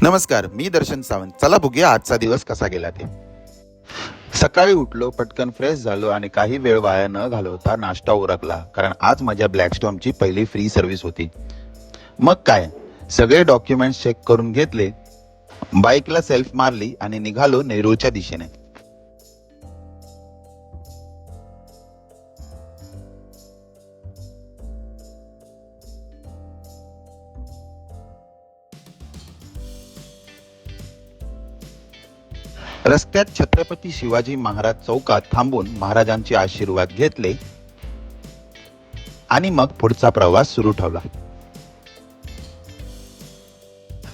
नमस्कार, मी दर्शन सावंत. चला बघूया आजचा दिवस कसा गेला ते. सकाळी उठलो, पटकन फ्रेश झालो आणि काही वेळ वाया न घालवता नाश्ता उरकला, कारण आज माझ्या ब्लॅकस्टॉर्मची पहिली फ्री सर्व्हिस होती. मग काय, सगळे डॉक्युमेंट्स चेक करून घेतले, बाईकला सेल्फ मारली आणि निघालो नेरूळच्या दिशेने. रस्त्यात छत्रपती शिवाजी महाराज चौकात थांबून महाराजांचे आशीर्वाद घेतले आणि मग पुढचा प्रवास सुरू ठेवला.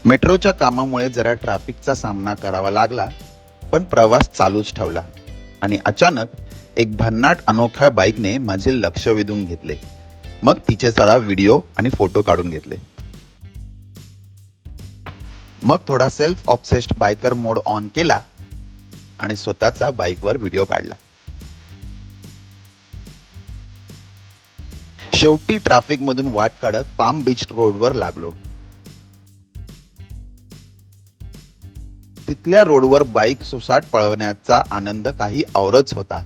मेट्रोच्या कामामुळे जरा ट्रॅफिकचा सामना करावा लागला, पण प्रवास चालूच ठेवला आणि अचानक एक भन्नाट अनोख्या बाईकने माझे लक्ष वेधून घेतले. मग तिचे जरा व्हिडिओ आणि फोटो काढून घेतले. मग थोडा self obsessed biker mode on केला आणि स्वतःचा बाईकवर व्हिडिओ काढला. शेवटी ट्रॅफिक मधून वाट काढत पाम बीच रोडवर लागलो. तिथल्या रोडवर बाईक सुसाट पळवण्याचा आनंद काही औरच होता.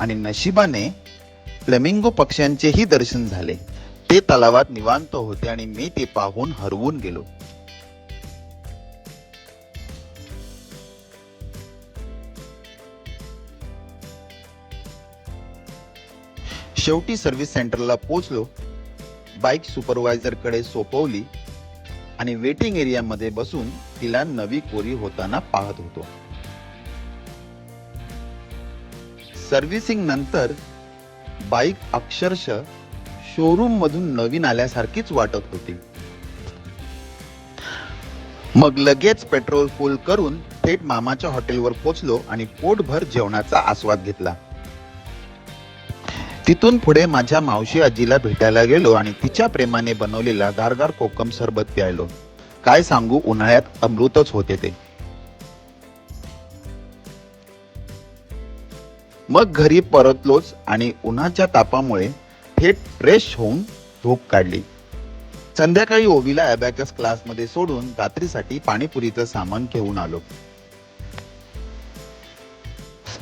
आणि नशिबाने फ्लेमिंगो पक्ष्यांचेही दर्शन झाले. ते तलावात निवांत होते आणि मी ते पाहून हरवून गेलो. शेवटी सर्व्हिस सेंटरला पोहोचलो. बाईक सुपरवायझर कडे सोपवली आणि वेटिंग एरिया मध्ये बसून तिला नवी कोरी होताना पाहत होतो. सर्व्हिसिंग नंतर बाईक अक्षरशः शोरूम मधून नवीन आल्यासारखीच वाटत होती. मग लगेच पेट्रोल फुल करून थेट मामाच्या हॉटेलवर पोहोचलो आणि पोटभर जेवणाचा आस्वाद घेतला. तिथून पुढे माझ्या मावशी आजीला भेटायला गेलो आणि तिच्या प्रेमाने बनवलेला गारगार कोकम सरबत प्यायलो. काय सांगू, उन्हाळ्यात अमृतच होते ते. मग घरी परतलोच आणि उन्हाच्या तापामुळे थेट फ्रेश होऊन झोप काढली. संध्याकाळी ओवीला अबॅकस क्लासमध्ये सोडून रात्रीसाठी पाणीपुरीचं सामान घेऊन आलो.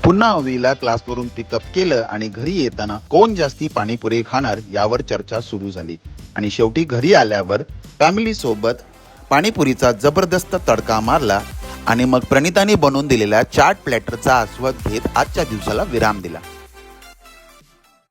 पुन्हा ओवीला क्लासवरून पिकअप केलं आणि घरी येताना कोण जास्ती पाणीपुरी खाणार यावर चर्चा सुरू झाली आणि शेवटी घरी आल्यावर फॅमिली सोबत पाणीपुरीचा जबरदस्त तडका मारला आणि मग प्रणिताने बनवून दिलेल्या चाट प्लॅटरचा आस्वाद घेत आजच्या दिवसाला विराम दिला.